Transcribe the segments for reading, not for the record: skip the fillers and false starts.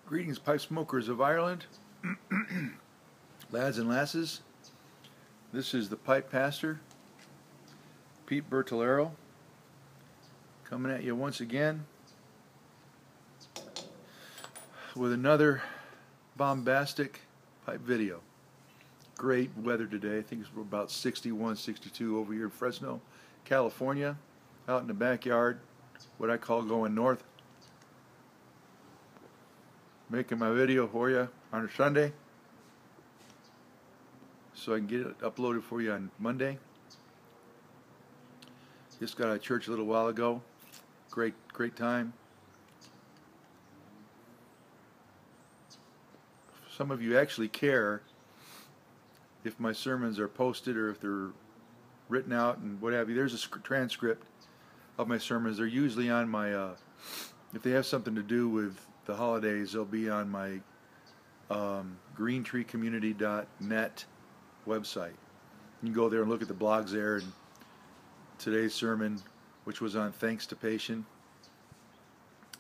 Greetings, pipe smokers of Ireland, lads and lasses. This is the pipe pastor, Pete Bertolero, coming at you once again with another bombastic pipe video. Great weather today. I think it's about 61, 62 over here in Fresno, California, out in the backyard, what I call going north. Making my video for you on a Sunday so I can get it uploaded for you on Monday. Just got out of church a little while ago. Great time. Some of you actually care if my sermons are posted or if they're written out and what have you. There's a transcript of my sermons. They're usually on my, if they have something to do with the holidays, they'll be on my greentreecommunity.net website. You can go there and look at the blogs there, and today's sermon, which was on Pussification,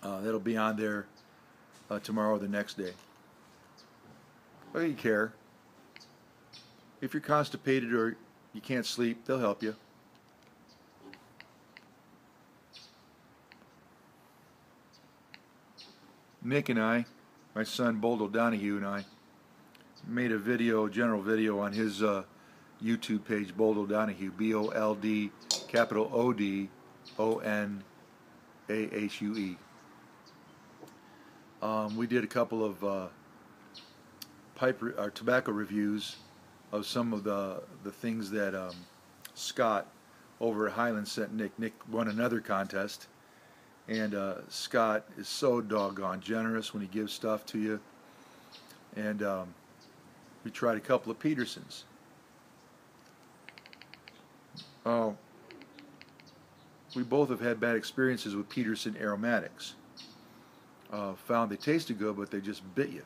that'll be on there tomorrow or the next day. Well, you care. If you're constipated or you can't sleep, they'll help you. Nick and I, my son Bold O'Donoghue and I, made a video, general video on his YouTube page, Bold O'Donoghue, B-O-L-D, capital O-D-O-N-A-H-U-E. We did a couple of tobacco reviews of some of the things that Scott over at Highland sent Nick. Nick won another contest. And Scott is so doggone generous when he gives stuff to you. And we tried a couple of Petersons. We both have had bad experiences with Peterson aromatics. Found they tasted good, but they just bit you.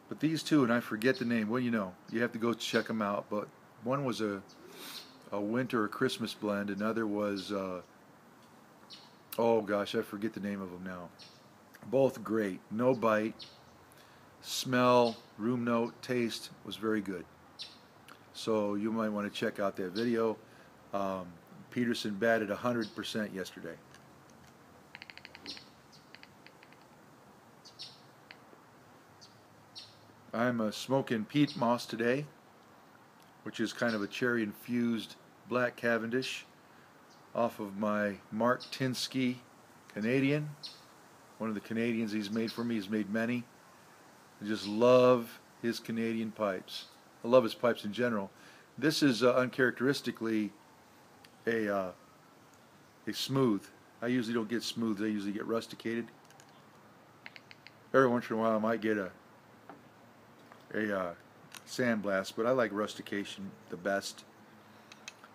But these two, and I forget the name, well, you know, you have to go check them out. But one was a winter or Christmas blend, another was oh gosh, I forget the name of them now. Both great. No bite. Smell, room note, taste was very good. So you might want to check out that video. Peterson batted 100% yesterday. I'm smoking peat moss today, which is kind of a cherry infused black Cavendish, off of my Mark Tinsky Canadian, one of the Canadians he's made for me. He's made many. I just love his Canadian pipes. I love his pipes in general. This is uncharacteristically a smooth. I usually don't get smooth. I usually get rusticated. Every once in a while I might get a sandblast, but I like rustication the best,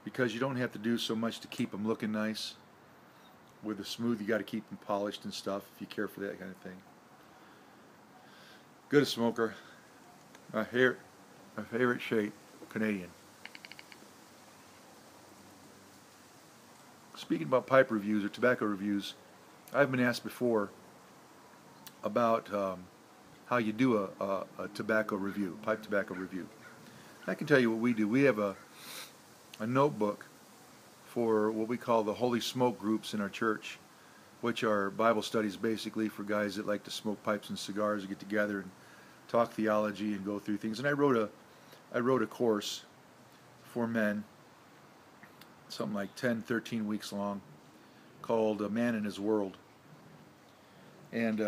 because you don't have to do so much to keep them looking nice. With the smooth, you got to keep them polished and stuff if you care for that kind of thing. Good a smoker. My favorite shape, Canadian. Speaking about pipe reviews or tobacco reviews, I've been asked before about how you do a tobacco review, pipe tobacco review. I can tell you what we do. We have a notebook for what we call the Holy Smoke groups in our church, which are Bible studies basically for guys that like to smoke pipes and cigars and get together and talk theology and go through things. And I wrote a course for men, something like 10, 13 weeks long, called A Man in His World. And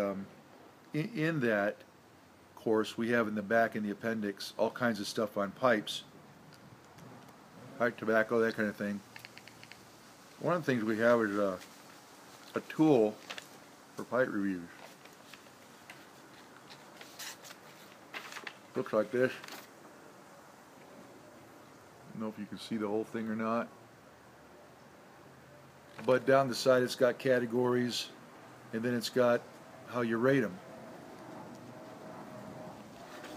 in that course, we have in the back in the appendix all kinds of stuff on pipes, pipe tobacco, that kind of thing. One of the things we have is a tool for pipe reviews. Looks like this. I don't know if you can see the whole thing or not. But down the side it's got categories, and then it's got how you rate them.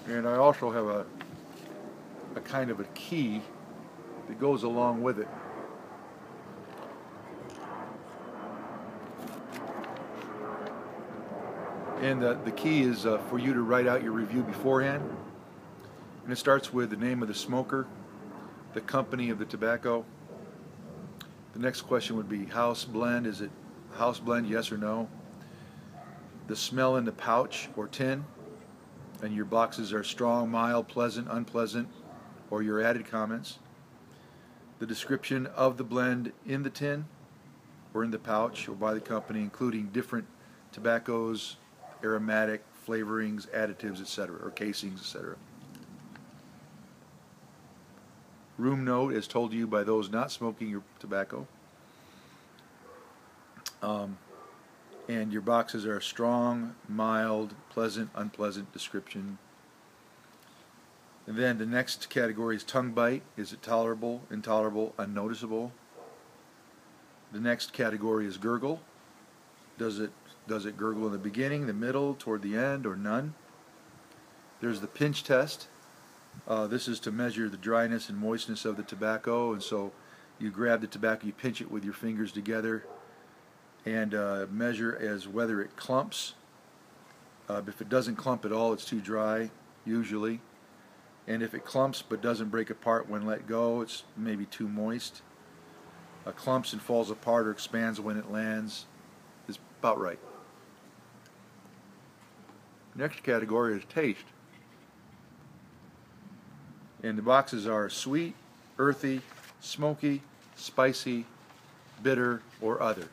And I also have a kind of a key that goes along with it. And the key is for you to write out your review beforehand. And it starts with the name of the smoker, the company of the tobacco. The next question would be house blend. Is it house blend, yes or no? The smell in the pouch or tin, and your boxes are strong, mild, pleasant, unpleasant, or your added comments. The description of the blend in the tin or in the pouch or by the company, including different tobaccos, aromatic, flavorings, additives, etc., or casings, etc. Room note as told to you by those not smoking your tobacco. And your boxes are strong, mild, pleasant, unpleasant description. And then the next category is tongue bite. Is it tolerable, intolerable, unnoticeable? The next category is gurgle. Does it gurgle in the beginning, the middle, toward the end, or none? There's the pinch test. This is to measure the dryness and moistness of the tobacco, and so you grab the tobacco, you pinch it with your fingers together, and measure as whether it clumps. If it doesn't clump at all, it's too dry, usually. And if it clumps but doesn't break apart when let go, it's maybe too moist. Clumps and falls apart or expands when it lands is about right. Next category is taste. And the boxes are sweet, earthy, smoky, spicy, bitter, or other.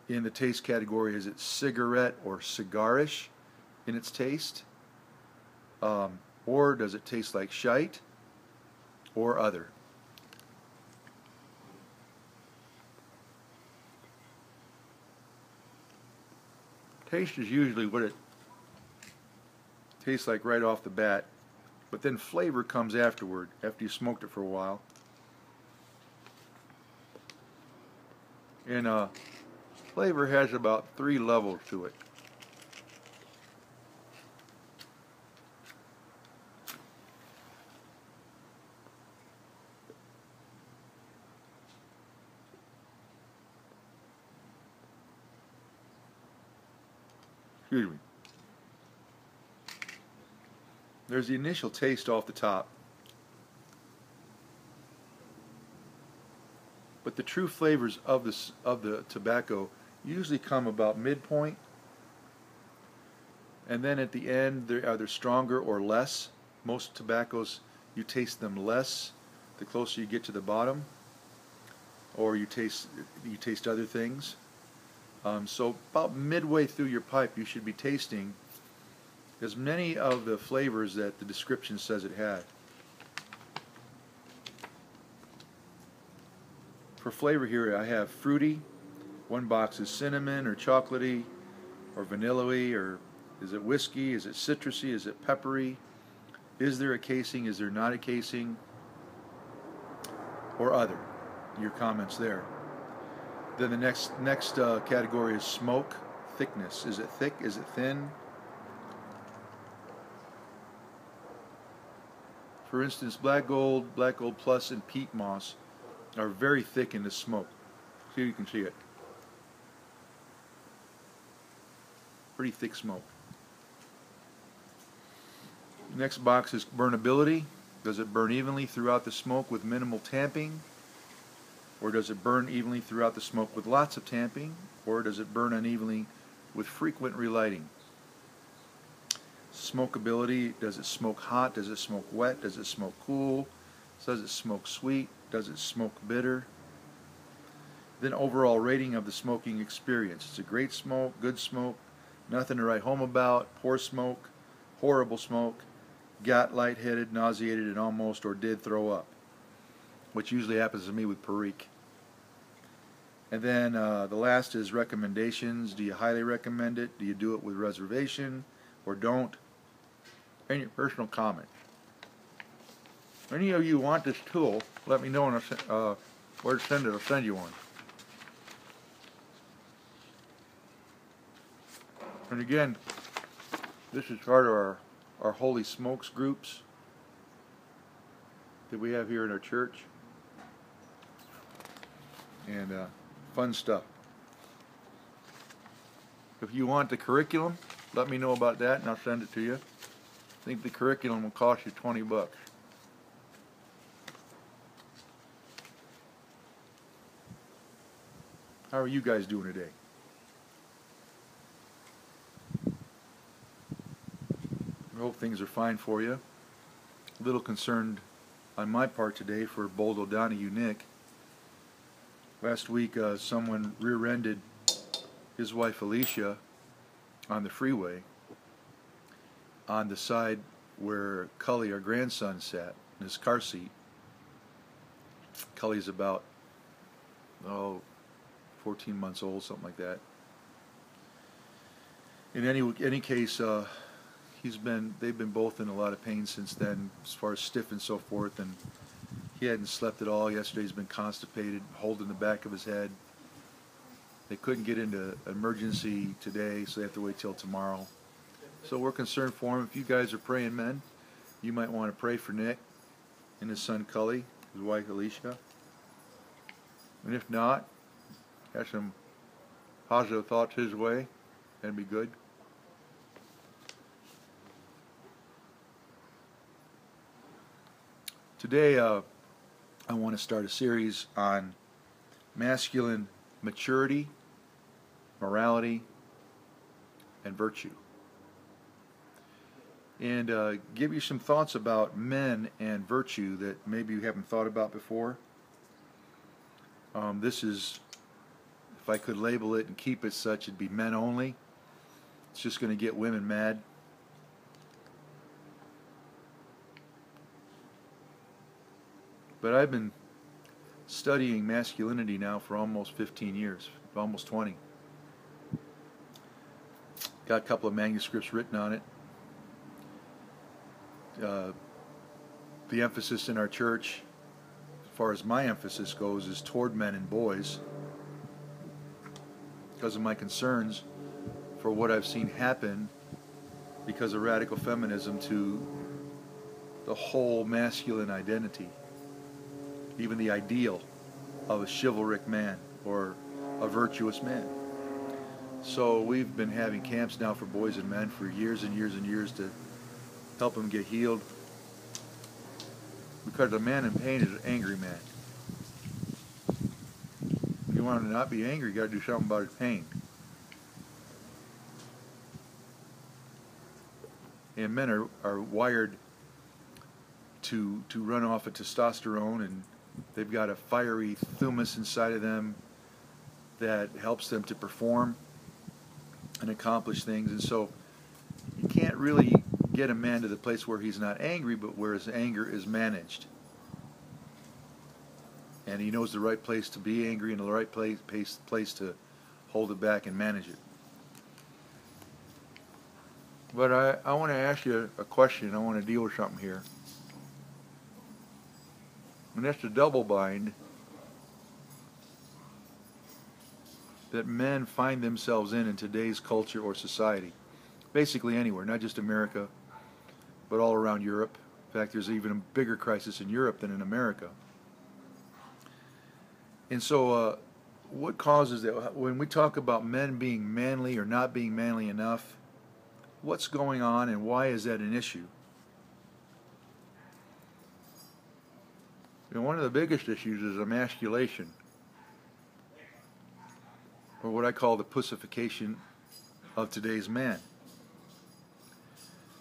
In the taste category, is it cigarette or cigarish in its taste? Or does it taste like shite or other? Taste is usually what it tastes like right off the bat, but then flavor comes afterward, after you smoked it for a while. And flavor has about 3 levels to it. Excuse me. There's the initial taste off the top. But the true flavors of the tobacco usually come about midpoint, and then at the end they're either stronger or less. Most tobaccos, you taste them less the closer you get to the bottom, or you taste other things. So about midway through your pipe, you should be tasting as many of the flavors that the description says it had. For flavor here, I have fruity. One box is cinnamon or chocolatey or vanilla-y, or is it whiskey? Is it citrusy? Is it peppery? Is there a casing? Is there not a casing? Or other. Your comments there. Then the next category is smoke thickness. Is it thick? Is it thin? For instance, Black Gold Plus, and peat moss are very thick in the smoke. See if you can see it. Pretty thick smoke. Next box is burnability. Does it burn evenly throughout the smoke with minimal tamping? Or does it burn evenly throughout the smoke with lots of tamping? Or does it burn unevenly with frequent relighting? Smokability, does it smoke hot? Does it smoke wet? Does it smoke cool? Does it smoke sweet? Does it smoke bitter? Then overall rating of the smoking experience. It's a great smoke, good smoke, nothing to write home about, poor smoke, horrible smoke, got lightheaded, nauseated, and almost or did throw up, which usually happens to me with Perique. And then the last is recommendations. Do you highly recommend it? Do you do it with reservation or don't? And your personal comment. If any of you want this tool, let me know where to send it. I'll send you one. And again, this is part of our Holy Smokes groups that we have here in our church. And fun stuff. If you want the curriculum, let me know about that and I'll send it to you. I think the curriculum will cost you 20 bucks. How are you guys doing today? I hope things are fine for you. A little concerned on my part today for Bold O'Donoghue Nick. Last week someone rear-ended his wife Alicia on the freeway on the side where Cully, our grandson, sat in his car seat. Cully's about 14 months old, something like that. In any case, they've been both in a lot of pain since then, as far as stiff and so forth, and he hadn't slept at all. Yesterday he's been constipated, holding the back of his head. They couldn't get into emergency today, so they have to wait till tomorrow. So we're concerned for him. If you guys are praying men, you might want to pray for Nick and his son Cully, his wife Alicia. And if not, have some positive thoughts his way, that'd be good. Today I want to start a series on masculine maturity, morality, and virtue. And give you some thoughts about men and virtue that maybe you haven't thought about before. This is, if I could label it and keep it such, it'd be men only. It's just going to get women mad. But I've been studying masculinity now for almost 15 years, almost 20. Got a couple of manuscripts written on it. The emphasis in our church, as far as my emphasis goes, is toward men and boys because of my concerns for what I've seen happen because of radical feminism to the whole masculine identity, even the ideal of a chivalric man or a virtuous man. So we've been having camps now for boys and men for years and years and years to help them get healed, because a man in pain is an angry man. If you want him to not be angry, you got to do something about his pain. And men are wired to run off of testosterone, and they've got a fiery thymus inside of them that helps them to perform and accomplish things. And so you can't really get a man to the place where he's not angry, but where his anger is managed. And he knows the right place to be angry and the right place to hold it back and manage it. But I want to ask you a question. I want to deal with something here. And that's the double bind that men find themselves in today's culture or society. Basically anywhere, not just America, but all around Europe. In fact, there's even a bigger crisis in Europe than in America. And so what causes that? When we talk about men being manly or not being manly enough, what's going on and why is that an issue? You know, one of the biggest issues is emasculation, or what I call the pussification of today's man.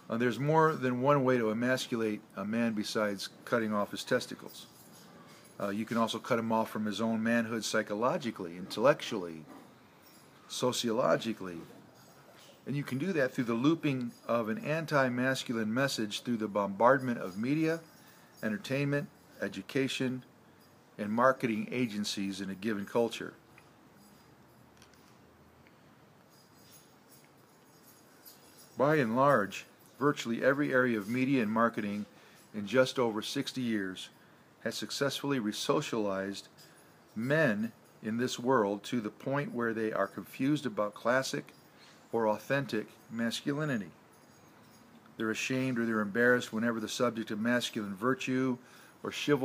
There's more than one way to emasculate a man besides cutting off his testicles. You can also cut him off from his own manhood psychologically, intellectually, sociologically. And you can do that through the looping of an anti-masculine message through the bombardment of media, entertainment, education, and marketing agencies in a given culture. By and large, virtually every area of media and marketing in just over 60 years has successfully resocialized men in this world to the point where they are confused about classic or authentic masculinity. They're ashamed or they're embarrassed whenever the subject of masculine virtue or chivalry